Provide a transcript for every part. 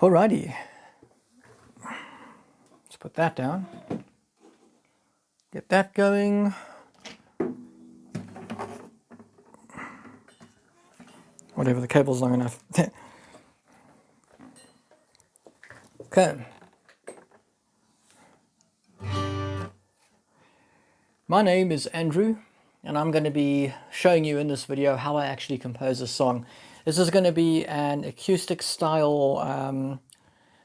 Alrighty, let's put that down, get that going. Whatever, the cable's long enough. Okay. My name is Andrew, and I'm going to be showing you in this video how I actually compose a song. This is going to be an acoustic style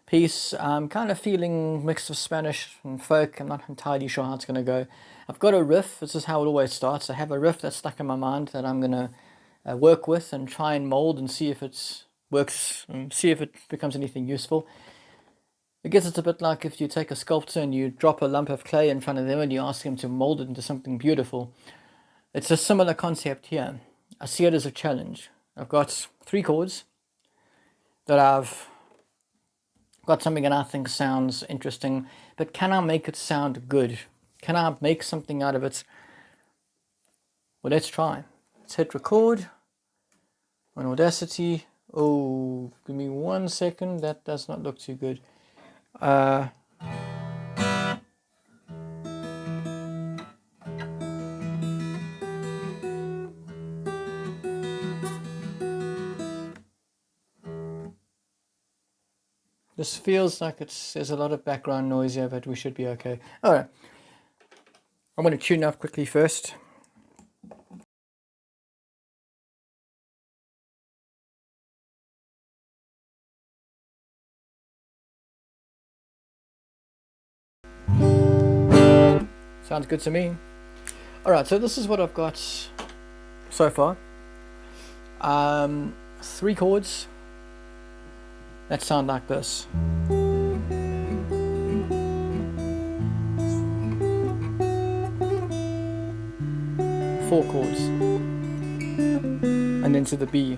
piece. I'm kind of feeling mix of Spanish and folk. I'm not entirely sure how it's going to go. I've got a riff. This is how it always starts. I have a riff that's stuck in my mind that I'm going to work with and try and mold and see if it works and see if it becomes anything useful. I guess it's a bit like if you take a sculptor and you drop a lump of clay in front of them and you ask him to mold it into something beautiful. It's a similar concept here. I see it as a challenge. I've got 3 chords that I've got something that I think sounds interesting, but can I make it sound good? Can I make something out of it? Well, let's try. Let's hit record on Audacity. Oh, give me 1 second. That does not look too good. This feels like there's a lot of background noise here, but we should be okay. Alright. I'm going to tune up quickly first. Sounds good to me. Alright, so this is what I've got so far. 3 chords that sound like this. 4 chords. And then to the B.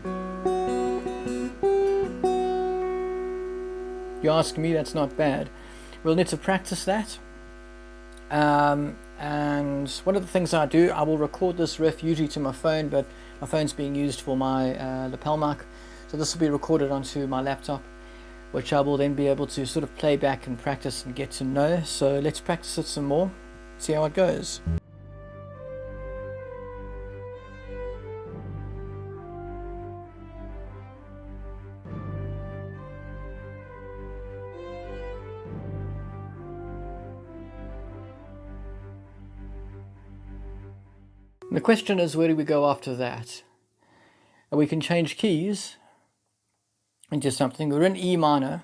You ask me, that's not bad. We'll need to practice that. And one of the things I do, I will record this riff usually to my phone, but my phone's being used for my lapel mic, so this will be recorded onto my laptop, which I will then be able to sort of play back and practice and get to know. So let's practice it some more, see how it goes. The question is, where do we go after that? And we can change keys into something. We're in E minor.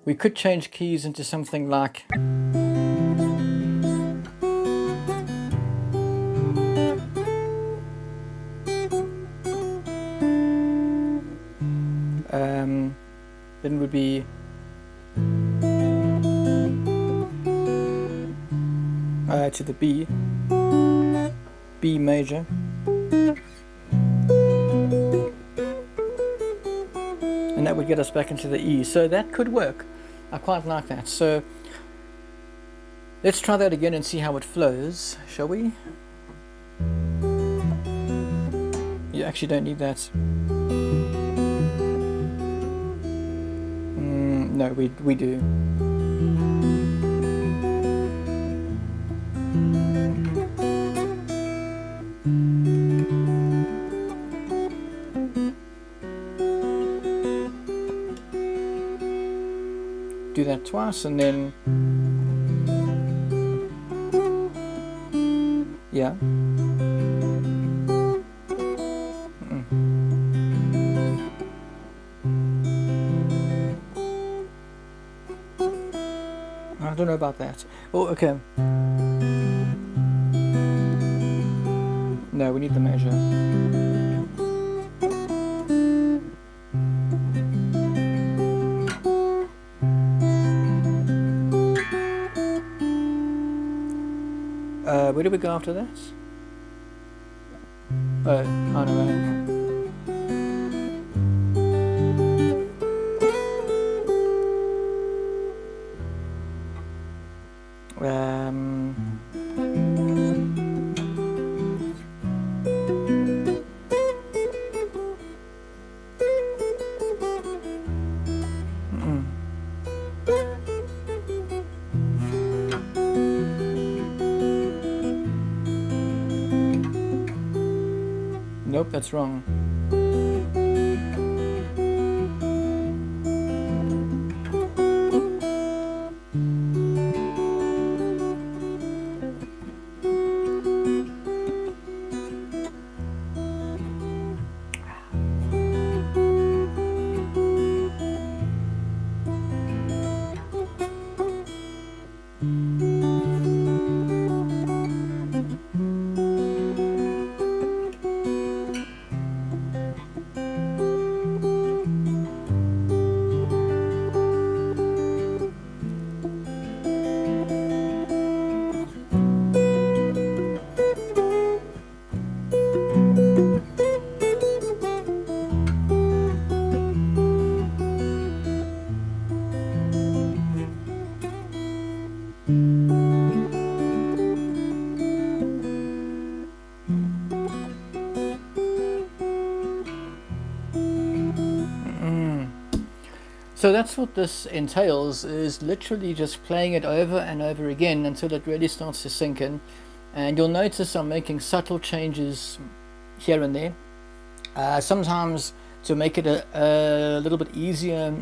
We could change keys into something like then it would be to the B. B major, and that would get us back into the E, so that could work. I quite like that. So let's try that again and see how it flows, shall we? You actually don't need that. No, we do. Do that twice and then yeah. I don't know about that. Oh, okay. No, we need the measure. Where do we go after that? Oh, I don't know. Nope, that's wrong. So that's what this entails, is literally just playing it over and over again until it really starts to sink in. And you'll notice I'm making subtle changes here and there, sometimes to make it a little bit easier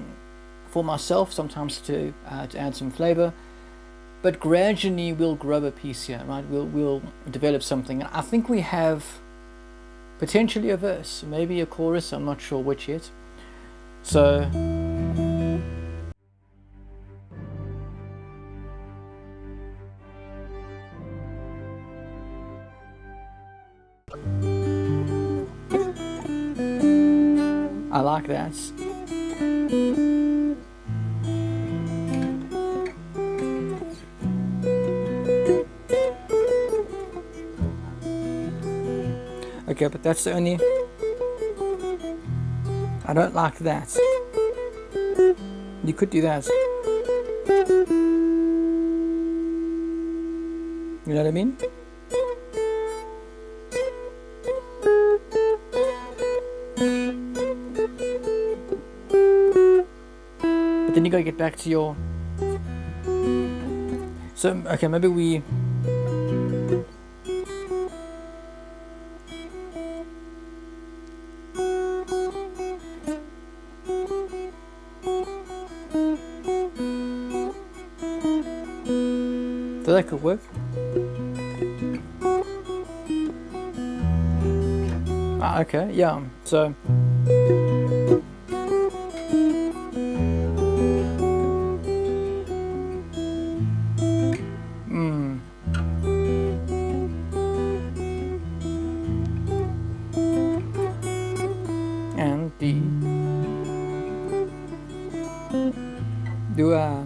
for myself, sometimes to add some flavor, but gradually we'll grow a piece here, right? We'll develop something. And I think we have potentially a verse, maybe a chorus, I'm not sure which yet. So I like that. Okay, but that's the only... I don't like that. You could do that. You know what I mean? But then you gotta get back to your... So, okay, maybe we... So that could work. Ah, okay, yeah, so... And D. Do a...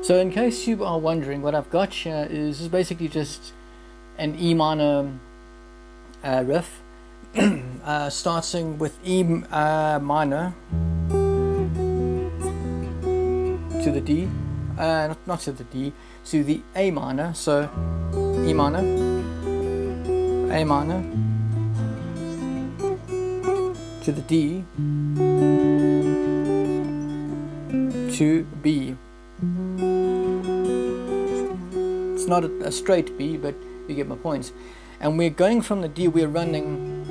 So in case you are wondering, what I've got here is basically just an E minor riff, starting with E minor to the D, not to the D, to the A minor, so E minor, A minor, to the D, to B. It's not a straight B, but you get my point. And we're going from the D, we're running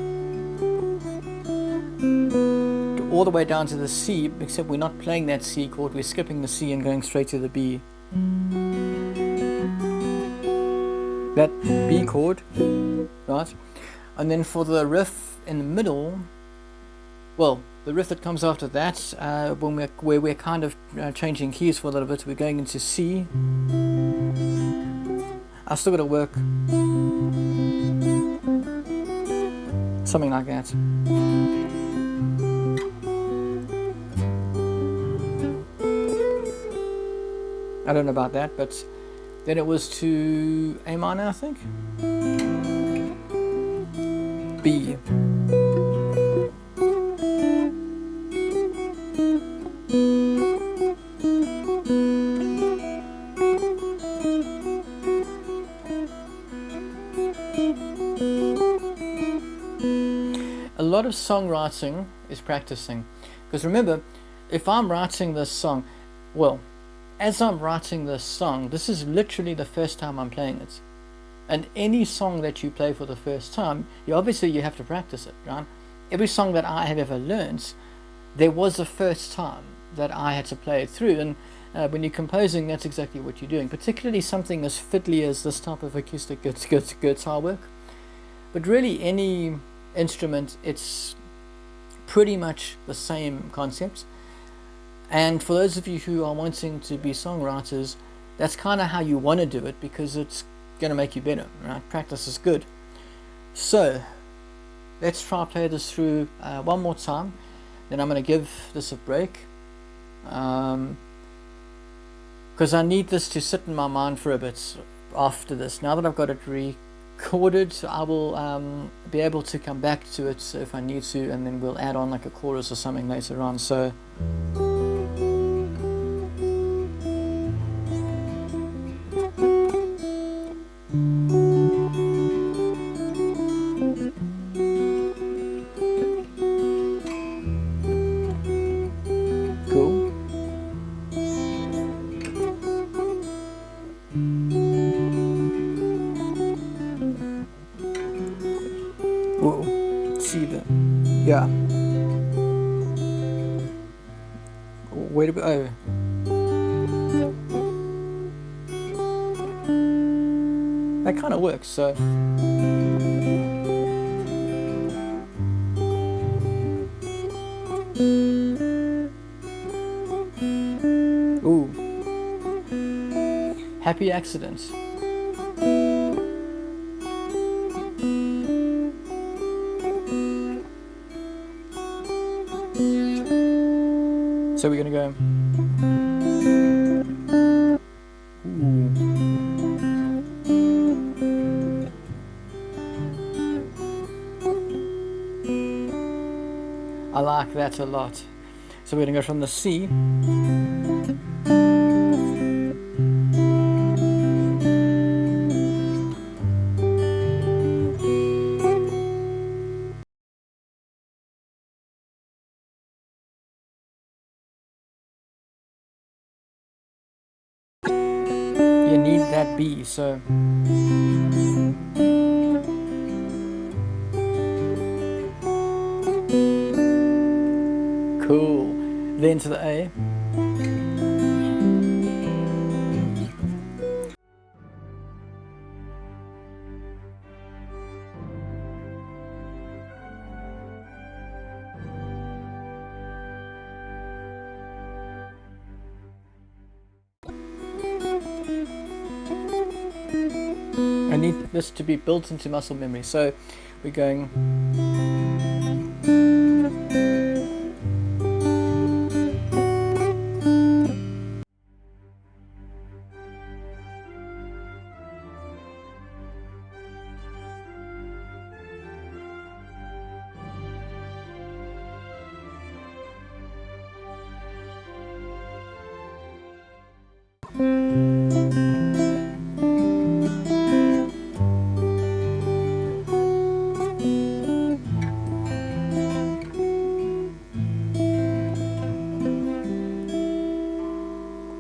all the way down to the C, except we're not playing that C chord, we're skipping the C and going straight to the B. That B chord, right? And then for the riff in the middle, well, the riff that comes after that, where we're kind of changing keys for a little bit, we're going into C. I've still got to work something like that. I don't know about that, but then it was to A minor, I think. B. A lot of songwriting is practicing, because remember, if I'm writing this song, well, as I'm writing this song, this is literally the first time I'm playing it. And any song that you play for the first time, obviously you have to practice it, right? Every song that I have ever learned, there was a first time that I had to play it through. And when you're composing, that's exactly what you're doing, particularly something as fiddly as this type of acoustic guitar work. But really any instrument, it's pretty much the same concept. And for those of you who are wanting to be songwriters, that's kind of how you want to do it, because it's going to make you better, right? Practice is good. So let's try play this through one more time. Then I'm going to give this a break, because I need this to sit in my mind for a bit after this. Now that I've got it recorded, I will be able to come back to it if I need to, and then we'll add on like a chorus or something later on. So cool. Whoa, see that? Yeah. Wait a bit. Oh. That kind of works, so. Ooh. Happy accidents. So we're gonna go. Ooh. I like that a lot. So we're gonna go from the C. You need that B, so. Cool. Then to the A. I need this to be built into muscle memory, so we're going.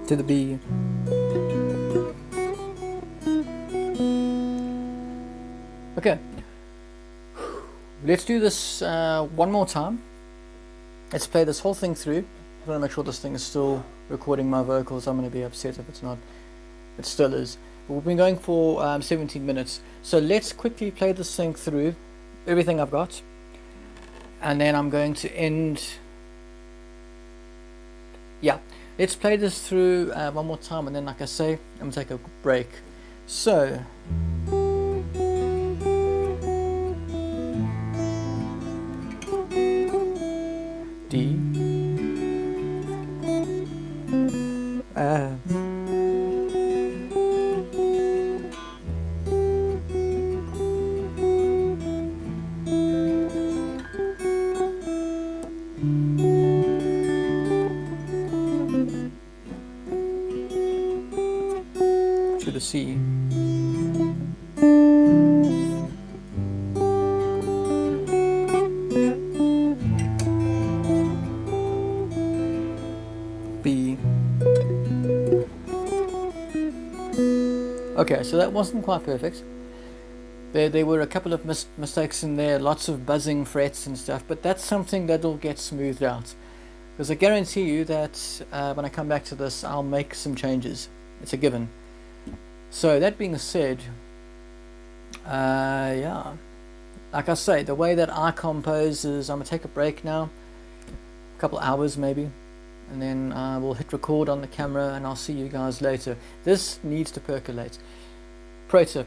To the B. Okay, let's do this one more time. Let's play this whole thing through. I want to make sure this thing is still recording my vocals. I'm going to be upset if it's not. It still is. But we've been going for 17 minutes. So let's quickly play this thing through, everything I've got. And then I'm going to end. Yeah, let's play this through one more time. And then, like I say, I'm going to take a break. So. D. To the C. B. Okay, so that wasn't quite perfect. There were a couple of mistakes in there, lots of buzzing frets and stuff, but that's something that'll get smoothed out. Because I guarantee you that when I come back to this, I'll make some changes. It's a given. So that being said, yeah, like I say, the way that I compose is I'm going to take a break now, a couple hours maybe, and then we'll hit record on the camera and I'll see you guys later. This needs to percolate. Pro tip,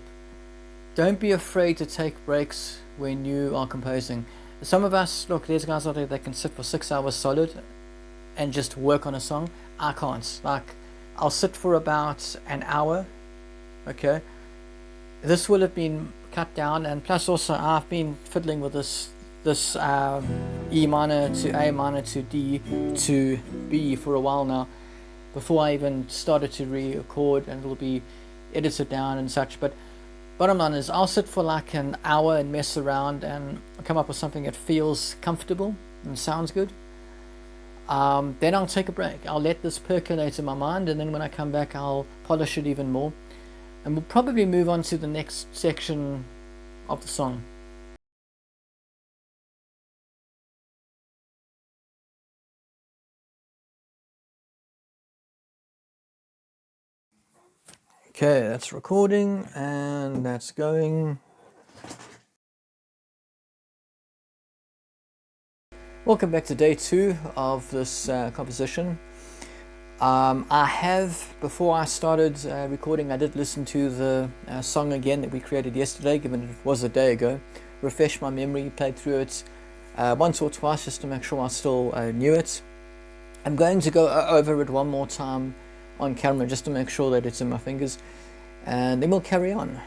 don't be afraid to take breaks when you are composing. Some of us, look, there's guys out there that can sit for 6 hours solid and just work on a song. I can't. Like, I'll sit for about an hour, okay? This will have been cut down, and plus also I've been fiddling with this E minor to A minor to D to B for a while now, before I even started to re-record, and it'll be edited down and such. But bottom line is, I'll sit for like an hour and mess around and come up with something that feels comfortable and sounds good. Then I'll take a break. I'll let this percolate in my mind, and then when I come back I'll polish it even more, and we'll probably move on to the next section of the song. Okay, that's recording and that's going. Welcome back to day 2 of this composition. I have, before I started recording, I did listen to the song again that we created yesterday, given it was a day ago. Refreshed my memory, played through it once or twice just to make sure I still knew it. I'm going to go over it one more time on camera just to make sure that it's in my fingers, and then we'll carry on.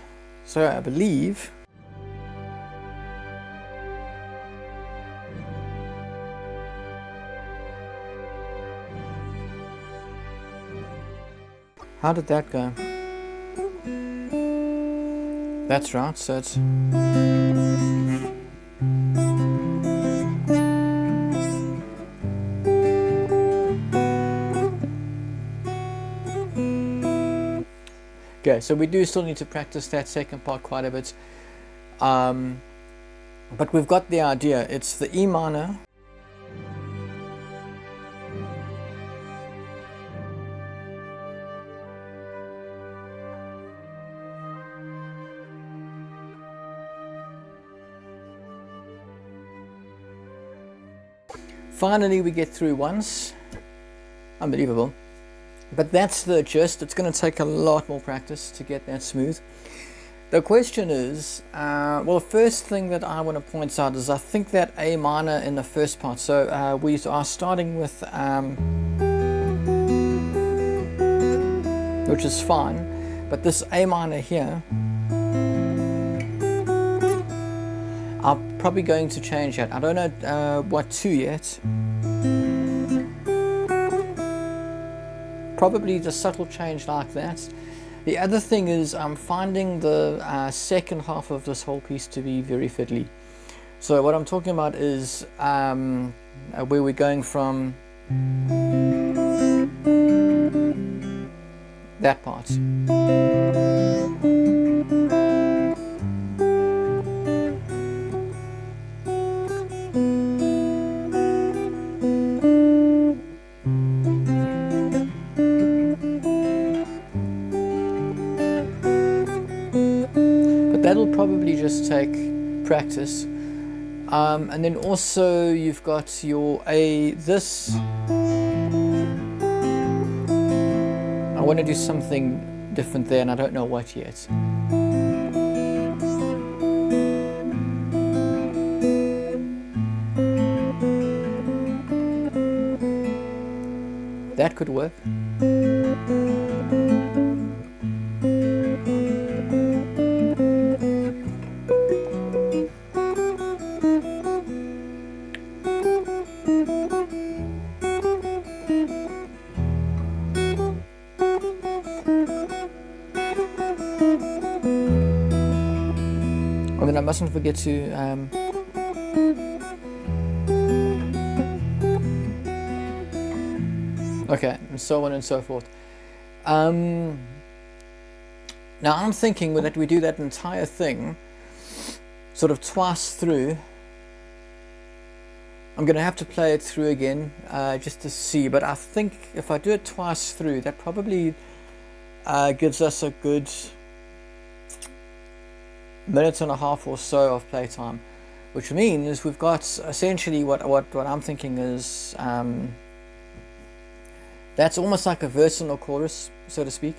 So I believe how did that go? That's right, so it's okay, so we do still need to practice that second part quite a bit, but we've got the idea. It's the E minor, finally we get through once. Unbelievable. But that's the gist. It's going to take a lot more practice to get that smooth. The question is, well, the first thing that I want to point out is I think that A minor in the first part, so we are starting with, which is fine, but this A minor here, I'm probably going to change that. I don't know what to yet. Probably the subtle change like that. The other thing is I'm finding the second half of this whole piece to be very fiddly. So what I'm talking about is where we're going from that part. That'll probably just take practice, and then also you've got your A. This I want to do something different there, and I don't know what yet. That could work. And then I mustn't forget to okay, and so on and so forth. Now I'm thinking that we do that entire thing sort of twice through. I'm going to have to play it through again just to see, but I think if I do it twice through, that probably gives us a good minute and a half or so of playtime, which means we've got essentially what I'm thinking is that's almost like a verse and a chorus, so to speak.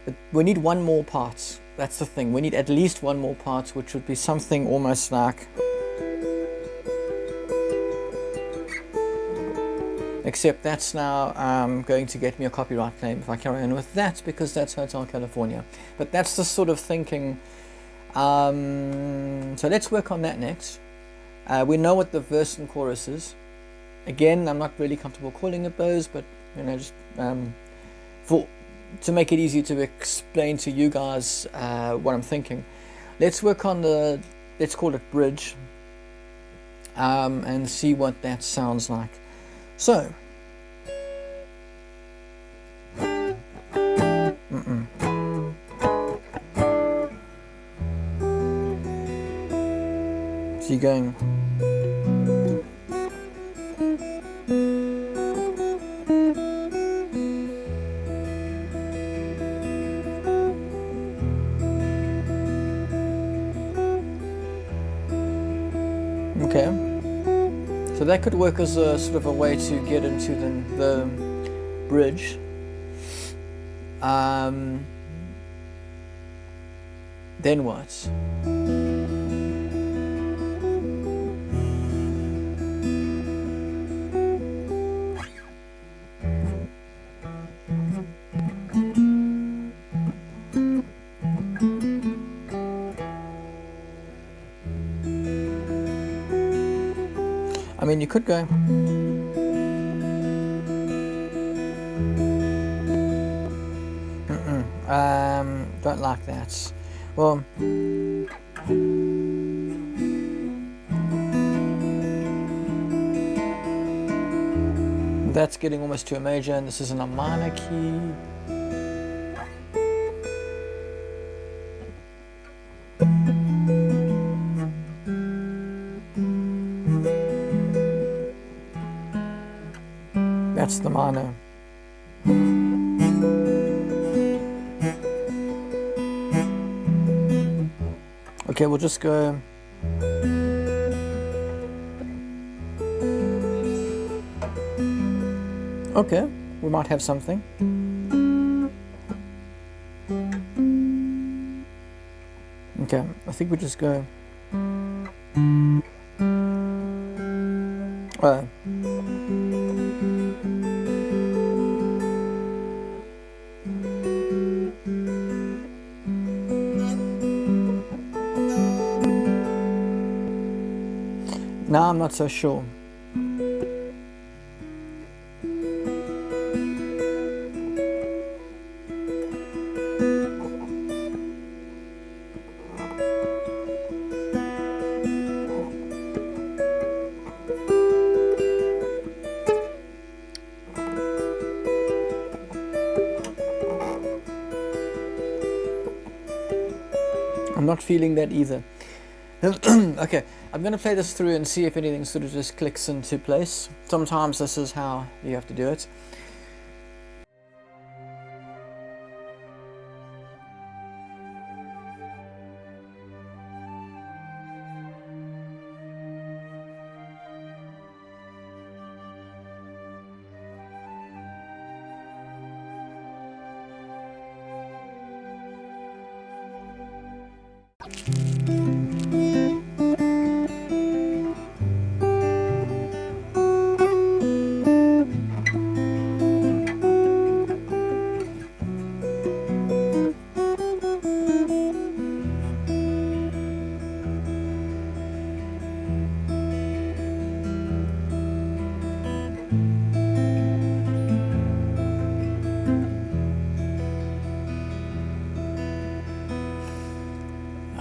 But we need one more part. That's the thing. We need at least one more part, which would be something almost like, except that's now going to get me a copyright claim if I carry on with that, because that's Hotel California. But that's the sort of thinking. So let's work on that next. We know what the verse and chorus is. Again, I'm not really comfortable calling it those, but you know, just to make it easy to explain to you guys what I'm thinking. Let's work on the, let's call it bridge, and see what that sounds like. So, so you're going. Okay, so that could work as a sort of a way to get into the bridge. Then what? I mean, you could go. Don't like that. Well, that's getting almost to a major, and this is in a minor key. That's the minor. Okay, we'll just go. Okay, we might have something. Okay, I think we just go. Now I'm not so sure. I'm not feeling that either. Okay, I'm going to play this through and see if anything sort of just clicks into place. Sometimes this is how you have to do it.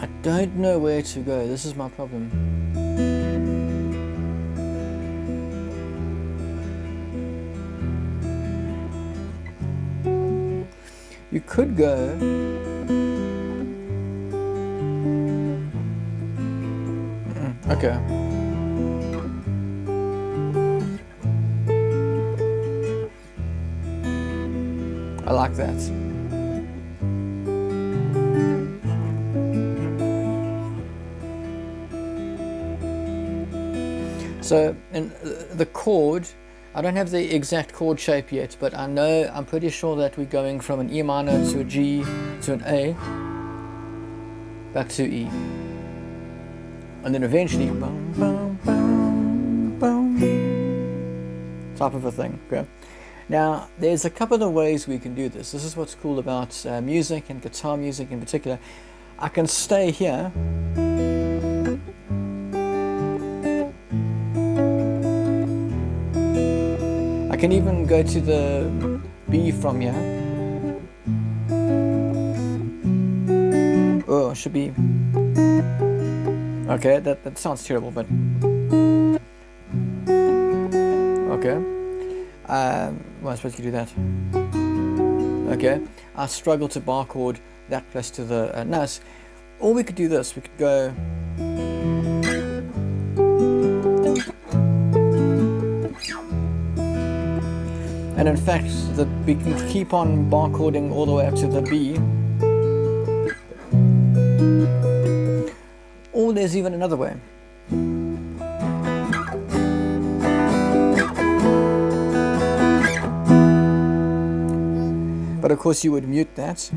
I don't know where to go. This is my problem. You could go. Okay. I like that. So, in the chord, I don't have the exact chord shape yet, but I'm pretty sure that we're going from an E minor to a G to an A, back to E. And then eventually, boom, boom, boom, boom, type of a thing, okay? Now, there's a couple of ways we can do this. This is what's cool about music and guitar music in particular. I can stay here. I can even go to the B from here. Oh, it should be... Okay, that sounds terrible, but... Okay. Well, I suppose you can do that. Okay. I struggle to bar chord that close to the notes. Or we could do this. We could go... And in fact, we can keep on bar chording all the way up to the B. Or there's even another way. But of course you would mute that.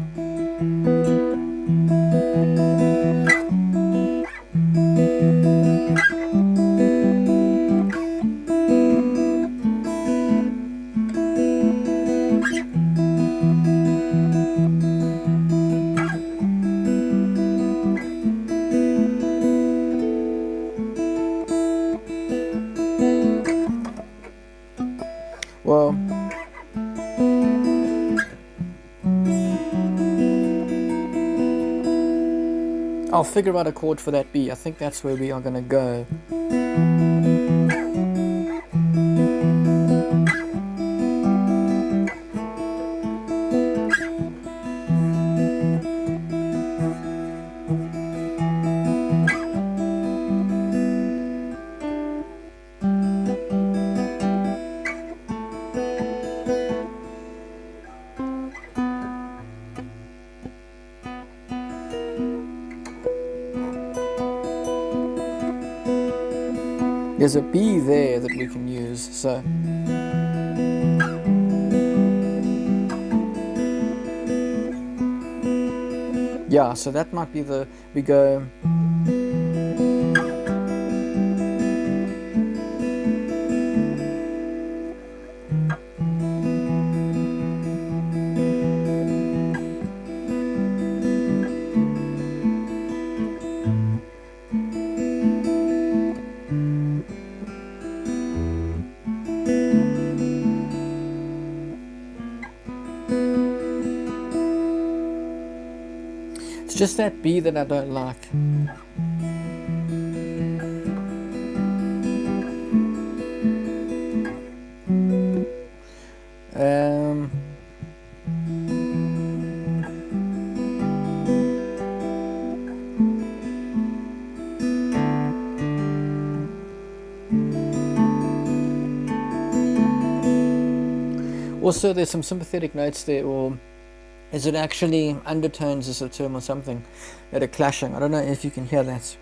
Well, I'll figure out a chord for that B. I think that's where we are going to go. There's a B there that we can use, so... Yeah, so that might be the... We go... It's just that B that I don't like. Also, there's some sympathetic notes there, or is it actually undertones is a term or something that are clashing? I don't know if you can hear that.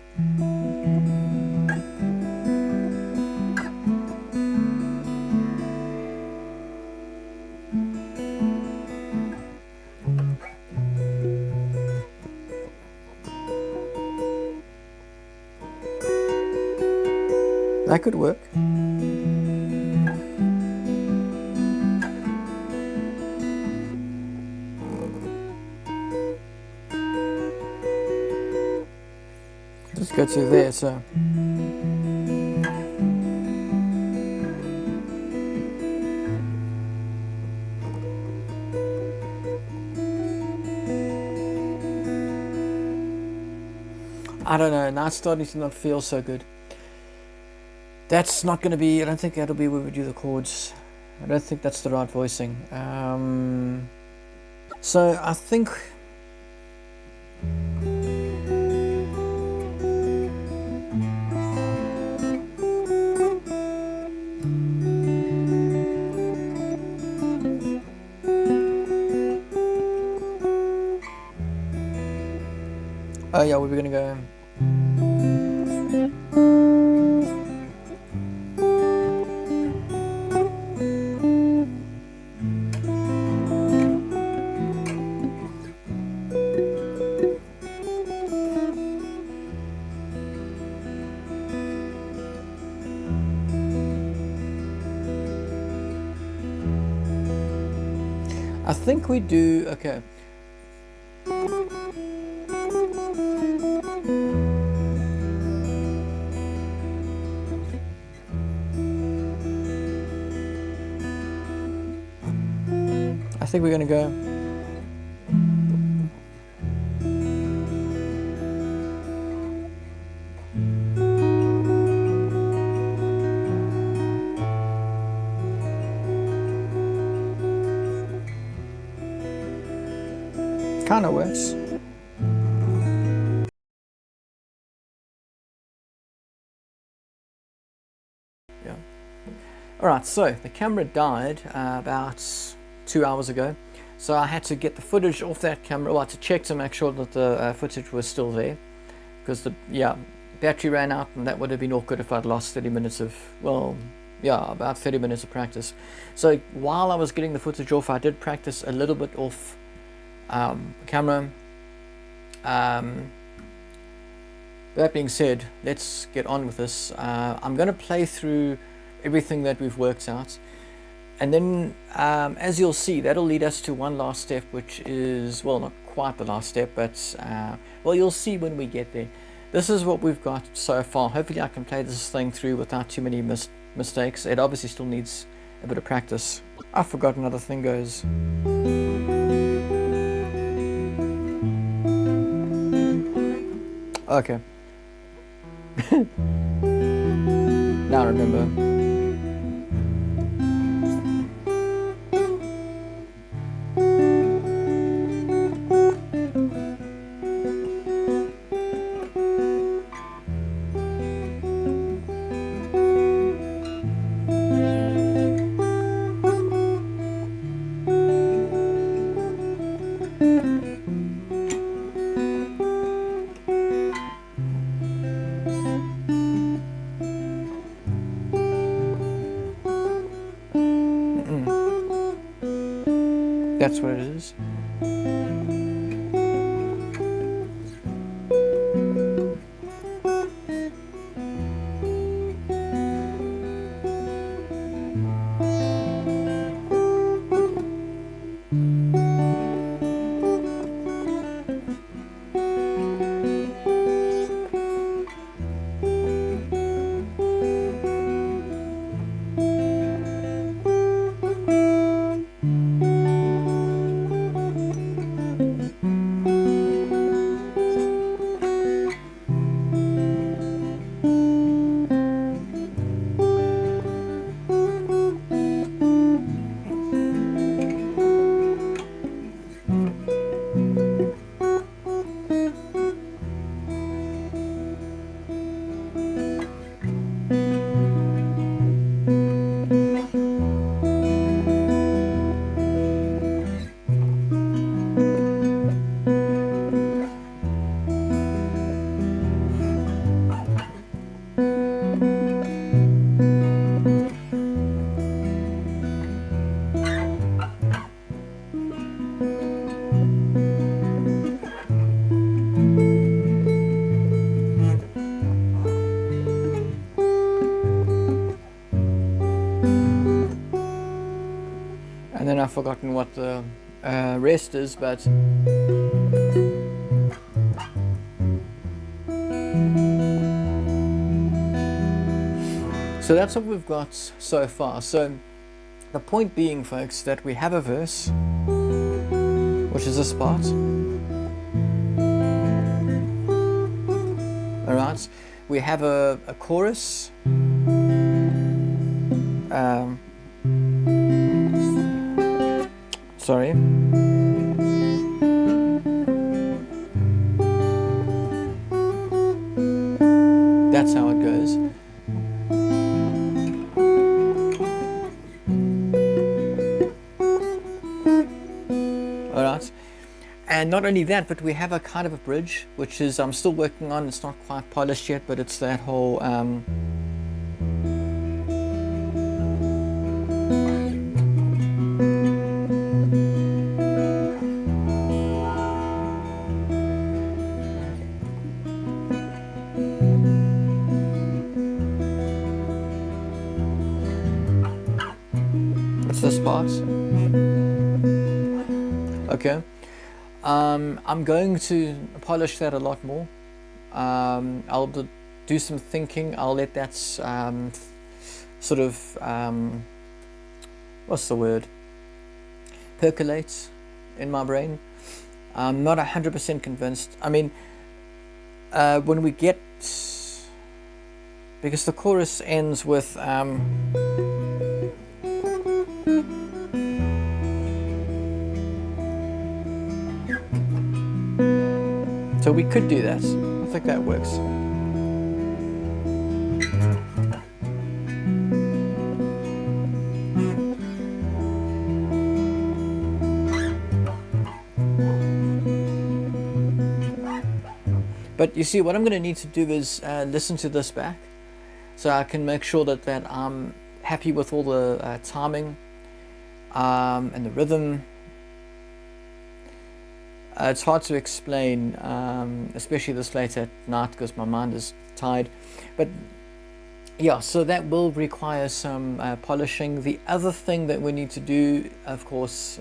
That could work. Just go to there, so. I don't know, now it's starting to not feel so good. That's not going to be, I don't think that'll be where we do the chords. I don't think that's the right voicing. So I think... Oh yeah, we were gonna go. I think we do, okay. I think we're gonna go. Kind of works. Yeah. Alright, so the camera died about 2 hours ago. So I had to get the footage off that camera, well, to check to make sure that the footage was still there. Because the battery ran out, and that would have been awkward if I'd lost 30 minutes of, well, yeah, about 30 minutes of practice. So while I was getting the footage off, I did practice a little bit off camera. That being said, let's get on with this. I'm going to play through everything that we've worked out, and then as you'll see, that'll lead us to one last step, which is, well, not quite the last step, but well, you'll see when we get there. This is what we've got so far. Hopefully I can play this thing through without too many mistakes. It obviously still needs a bit of practice. I forgot another thing goes. Okay. Now I remember. That's what it is. And then I've forgotten what the rest is, but so that's what we've got so far. So the point being, folks, that we have a verse, which is this part. Alright, we have a chorus. Sorry. That's how it goes. Alright. And And not only that, but we have a kind of a bridge, which is I'm still working on. It's not quite polished yet, but it's that whole what's this part? Okay. I'm going to polish that a lot more. I'll do some thinking. I'll let that sort of what's the word? Percolate in my brain. I'm not 100% convinced. I mean, when we get, because the chorus ends with so we could do that. I think that works. But you see, what I'm going to need to do is listen to this back, so I can make sure that I'm happy with all the timing and the rhythm. It's hard to explain, especially this late at night because my mind is tired. But yeah, so that will require some polishing. The other thing that we need to do, of course,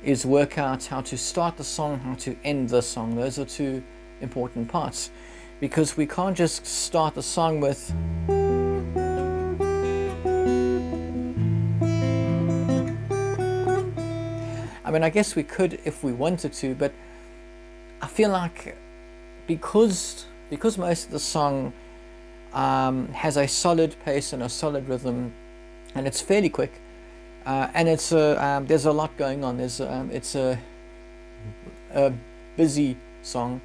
is work out how to start the song, how to end the song. Those are two important parts, because we can't just start the song with I mean, I guess we could if we wanted to, but I feel like because most of the song has a solid pace and a solid rhythm, and it's fairly quick, and it's there's a lot going on. It's a busy song.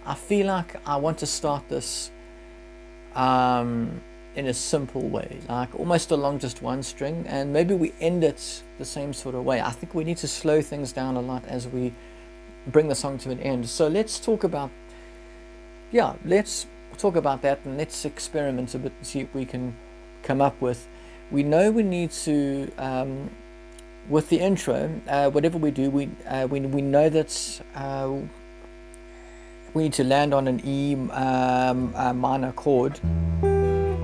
I feel like I want to start this in a simple way, like almost along just one string, and maybe we end it the same sort of way. I think we need to slow things down a lot as we bring the song to an end. So let's talk about that, and let's experiment a bit and see if we can come up with. We know we need to with the intro, whatever we do, we know that we need to land on an E minor chord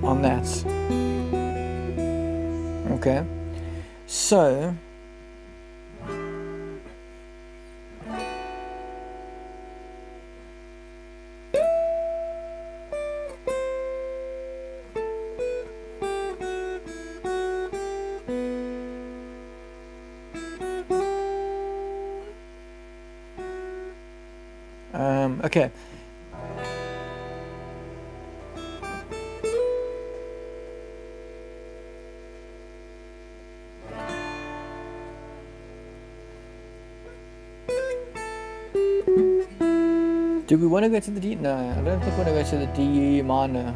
on that. Okay, so okay. Do we want to go to the D? No, I don't think we want to go to the D minor.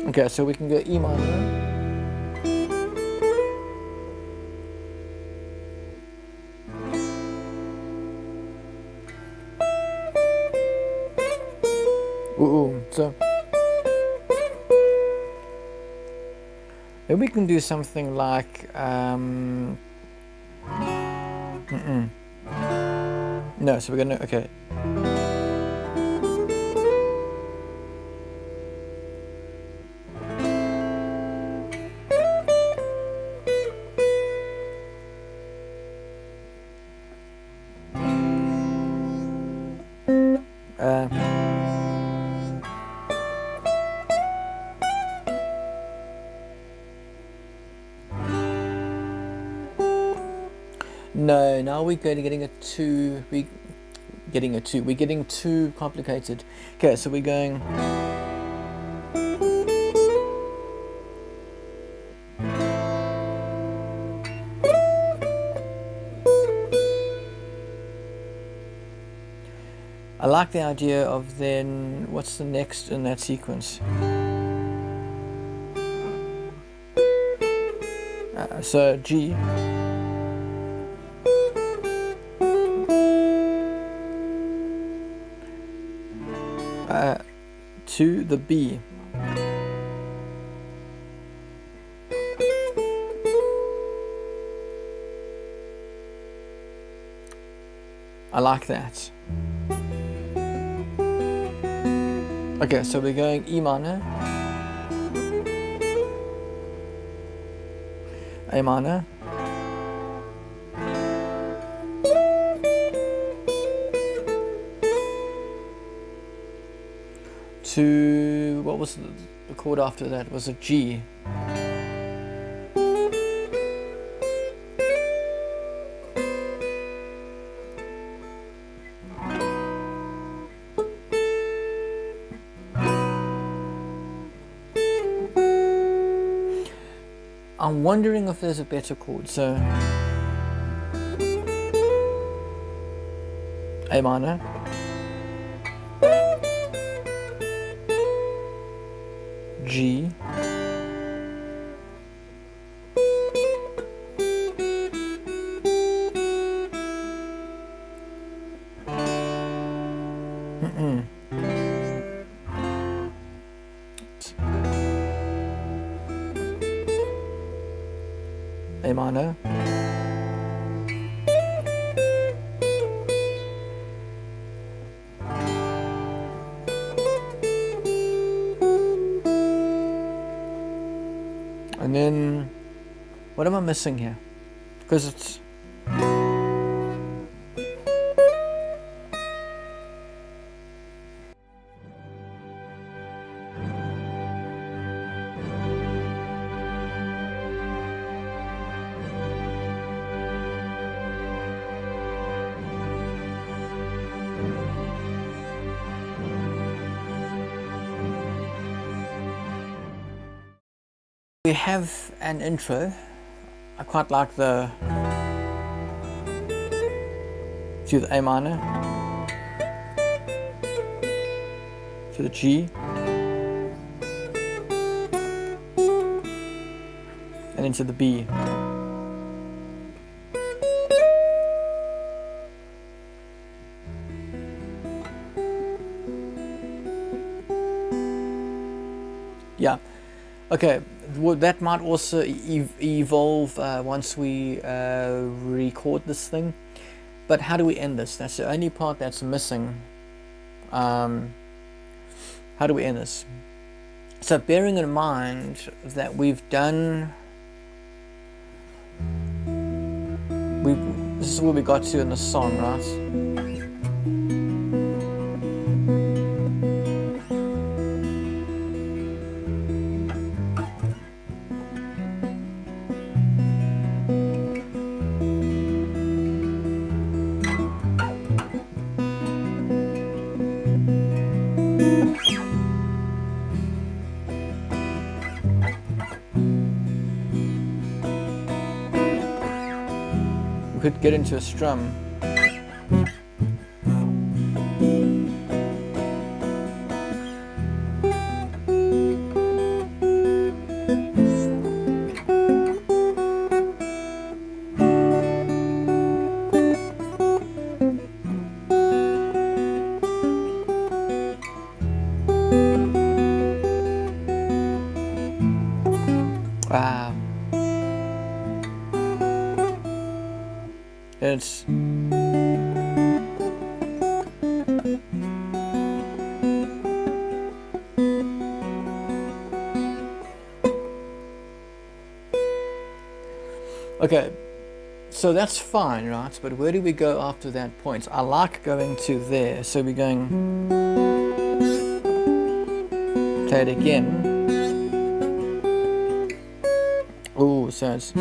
Okay, so we can go E minor. So maybe we can do something like no, so we're gonna okay. No, now we're getting too complicated. Okay, so we're going I like the idea of then, what's the next in that sequence? So G. To the B. I like that. Okay, so we're going E minor, A minor, to, what was the chord after that? It was a G. I'm wondering if there's a better chord, so A minor, G, A minor, and then what am I missing here? Because it's we have an intro. I quite like the to the A minor, to the G, and into the B. Yeah, okay, well, that might also evolve once we record this thing. But how do we end this? That's the only part that's missing. How do we end this? So bearing in mind that this is where we got to in the song, right? We could get into a strum. Wow. It's okay, so that's fine, right? But where do we go after that point? I like going to there, so we're going play it again. Ooh, so it's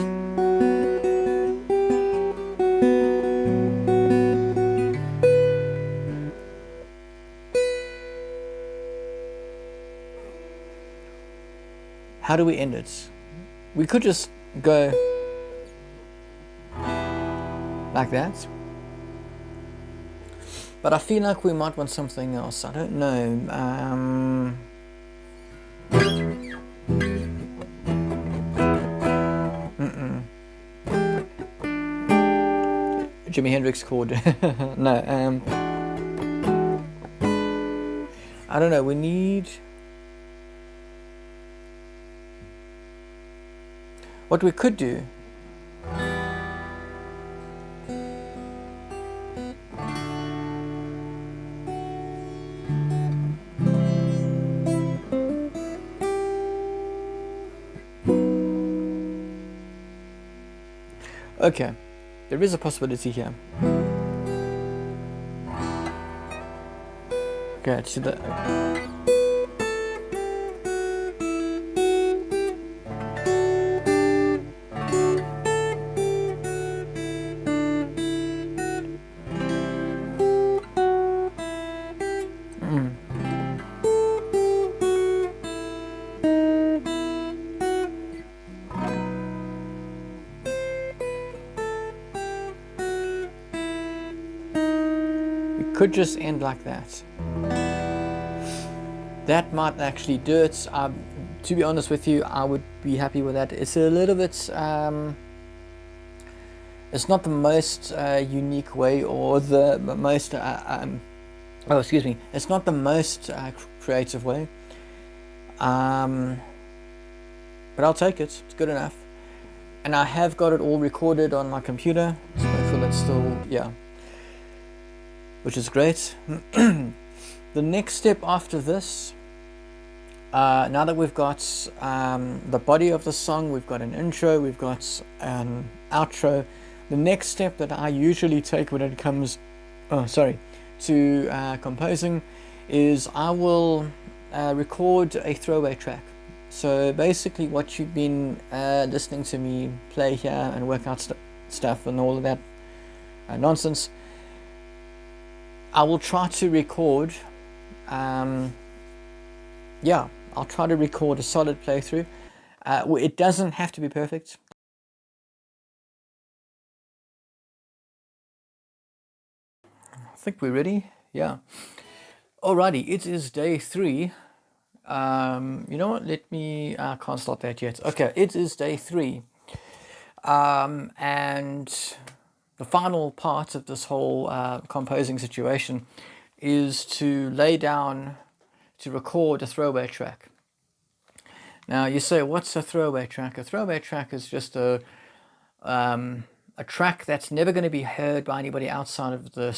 how do we end it? We could just go like that. But I feel like we might want something else. I don't know. Jimi Hendrix chord. No. I don't know. We need. What we could do. Okay, there is a possibility here. Okay, to the. Could just end like that. That might actually do it. To be honest with you, I would be happy with that. It's a little bit. It's not the most unique way or the most. Oh, excuse me. It's not the most creative way. But I'll take it. It's good enough. And I have got it all recorded on my computer, so I feel it's still, yeah. Which is great. The next step after this, now that we've got the body of the song, we've got an intro, we've got an outro, the next step that I usually take when it comes to composing is I will record a throwaway track. So basically what you've been listening to me play here and work out stuff and all of that nonsense, I will try to record, I'll try to record a solid playthrough. It doesn't have to be perfect. I think we're ready. Yeah. Alrighty, it is day 3. You know what? I can't start that yet. Okay, it is day 3. And the final part of this whole composing situation is to record a throwaway track. Now you say, what's a throwaway track? A throwaway track is just a track that's never going to be heard by anybody outside of the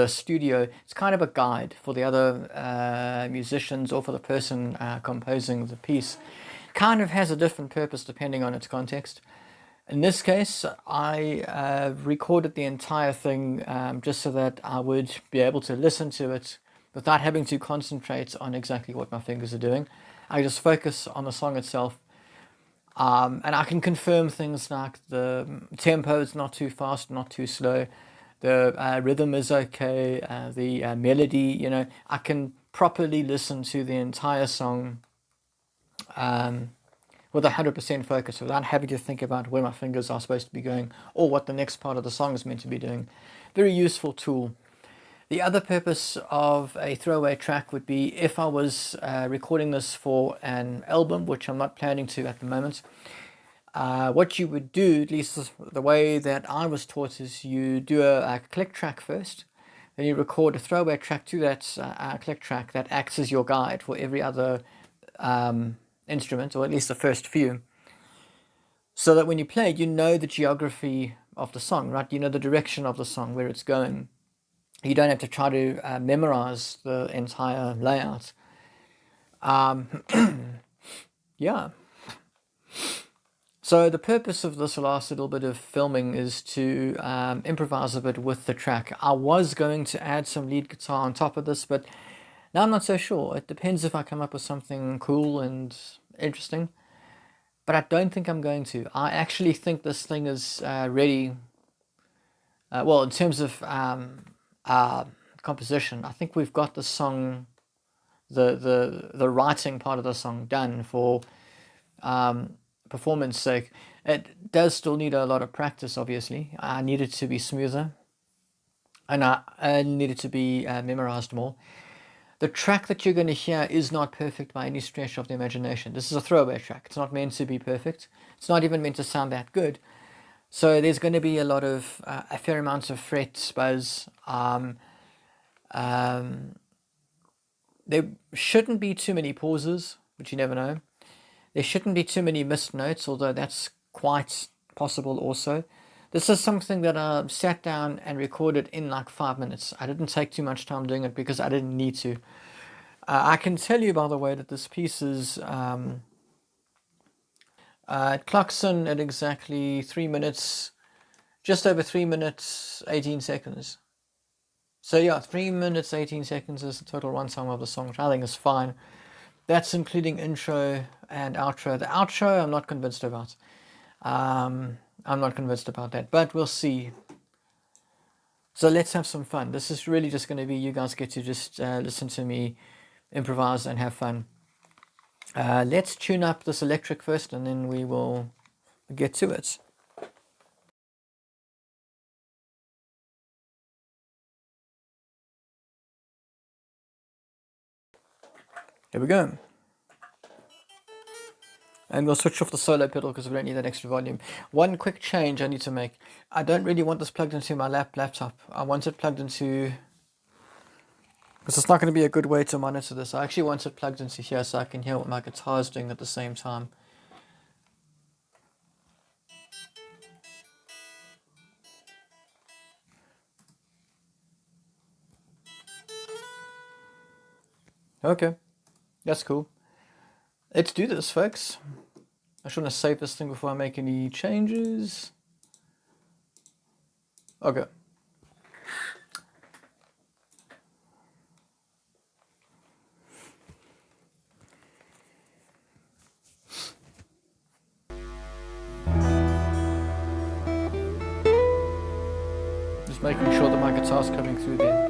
studio. It's kind of a guide for the other musicians or for the person composing the piece. Kind of has a different purpose depending on its context. In this case, I recorded the entire thing just so that I would be able to listen to it without having to concentrate on exactly what my fingers are doing. I just focus on the song itself. And I can confirm things like the tempo is not too fast, not too slow. The rhythm is okay. The melody, I can properly listen to the entire song with 100% focus without having to think about where my fingers are supposed to be going or what the next part of the song is meant to be doing. Very useful tool. The other purpose of a throwaway track would be if I was recording this for an album, which I'm not planning to at the moment. What you would do, at least the way that I was taught, is you do a click track first, then you record a throwaway track to that click track that acts as your guide for every other instrument, or at least the first few, so that when you play it, you know the geography of the song, right? You know the direction of the song, where it's going. You don't have to try to memorize the entire layout. Yeah. So the purpose of this last little bit of filming is to improvise a bit with the track. I was going to add some lead guitar on top of this, but now I'm not so sure. It depends if I come up with something cool and interesting. But I don't think I'm going to. I actually think this thing is ready. Well, in terms of composition, I think we've got the song, the writing part of the song done for performance sake. It does still need a lot of practice, obviously. I need it to be smoother. and I needed to be memorized more. The track that you're going to hear is not perfect by any stretch of the imagination. This is a throwaway track. It's not meant to be perfect. It's not even meant to sound that good. So there's going to be a lot of a fair amount of fret, buzz. There shouldn't be too many pauses, but you never know. There shouldn't be too many missed notes, although that's quite possible also. This is something that I sat down and recorded in like 5 minutes. I didn't take too much time doing it because I didn't need to. I can tell you, by the way, that this piece is it clocks in at exactly 3 minutes, just over 3 minutes, 18 seconds. So yeah, 3 minutes, 18 seconds is the total runtime of the song, which I think is fine. That's including intro and outro. The outro, I'm not convinced about. I'm not convinced about that, but we'll see. So let's have some fun. This is really just going to be, you guys get to just listen to me improvise and have fun. Let's tune up this electric first, and then we will get to it. Here we go. And we'll switch off the solo pedal because we don't need that extra volume. One quick change I need to make. I don't really want this plugged into my laptop. I want it plugged into... because it's not going to be a good way to monitor this. I actually want it plugged into here so I can hear what my guitar is doing at the same time. Okay, that's cool. Let's do this, folks. I just want to save this thing before I make any changes. Okay. Just making sure that my guitar's coming through there.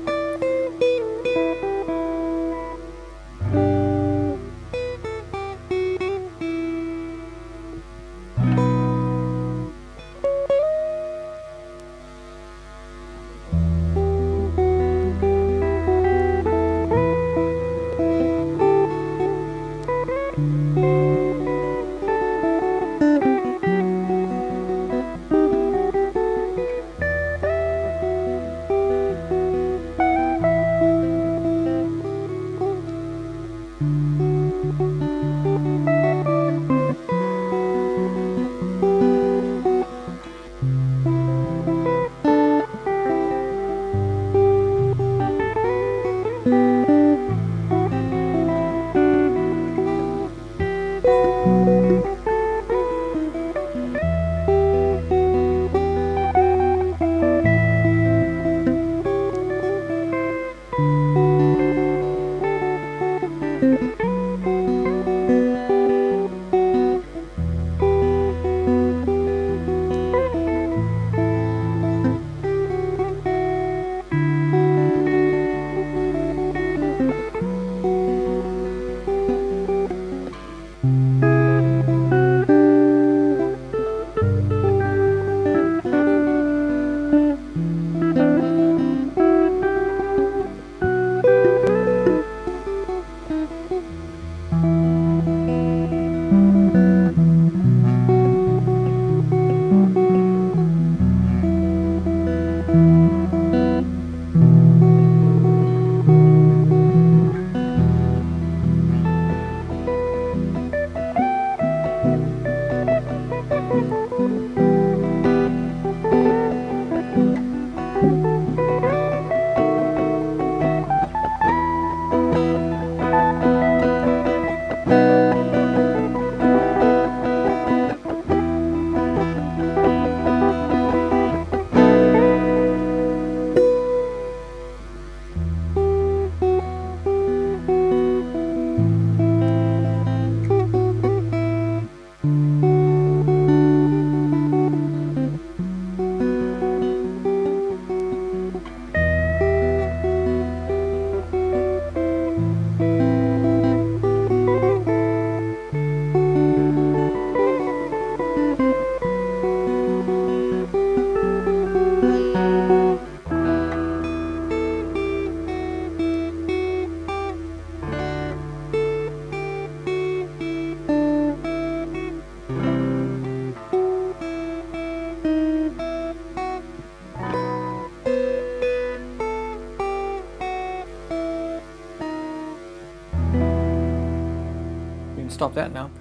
stop that now.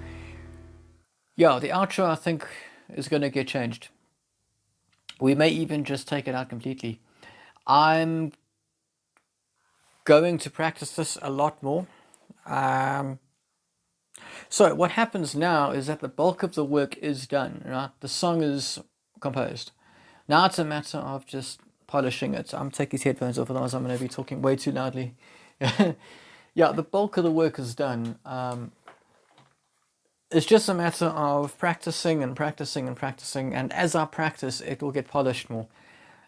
Yeah, the outro I think is going to get changed. We may even just take it out completely. I'm going to practice this a lot more. So what happens now is that the bulk of the work is done, right? The song is composed. Now it's a matter of just polishing it. I'm taking these headphones off, otherwise I'm going to be talking way too loudly. Yeah, the bulk of the work is done. It's just a matter of practicing and practicing and practicing, and as I practice, it will get polished more.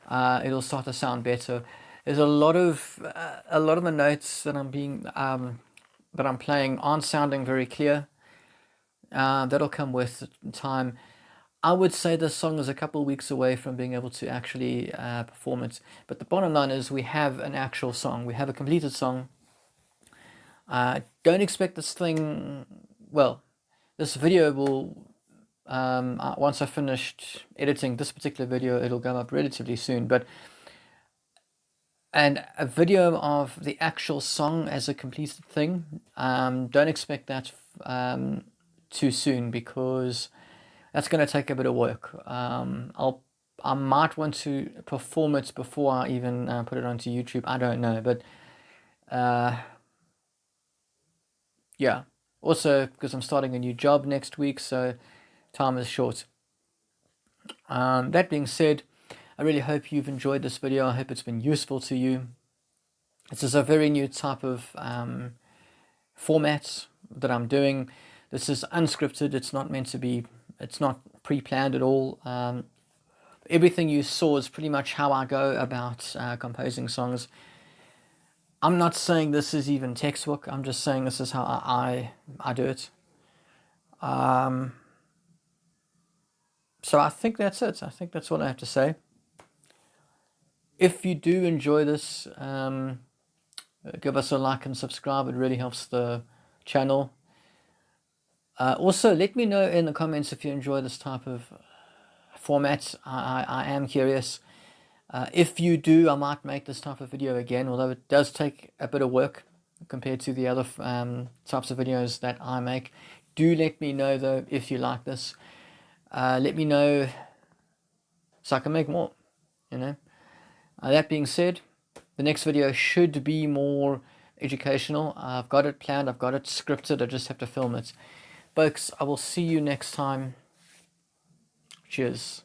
It'll start to sound better. There's a lot of the notes that I'm playing aren't sounding very clear. That'll come with time. I would say this song is a couple of weeks away from being able to actually perform it. But the bottom line is we have an actual song. We have a completed song. Don't expect this thing. Well, this video will. Once I've finished editing this particular video, it'll go up relatively soon. And a video of the actual song as a completed thing, don't expect that too soon, because that's going to take a bit of work. I might want to perform it before I even put it onto YouTube. I don't know, but yeah. Also, because I'm starting a new job next week, so time is short. That being said, I really hope you've enjoyed this video. I hope it's been useful to you. This is a very new type of format that I'm doing. This is unscripted. It's not meant to be, it's not pre-planned at all. Everything you saw is pretty much how I go about composing songs. I'm not saying this is even textbook. I'm just saying this is how I do it. So I think that's it. I think that's what I have to say. If you do enjoy this, give us a like and subscribe. It really helps the channel. Also, let me know in the comments if you enjoy this type of format. I am curious. If you do, I might make this type of video again, although it does take a bit of work compared to the other types of videos that I make. Do let me know though if you like this. Let me know so I can make more, you know. That being said, the next video should be more educational. I've got it planned, I've got it scripted, I just have to film it. Folks, I will see you next time. Cheers.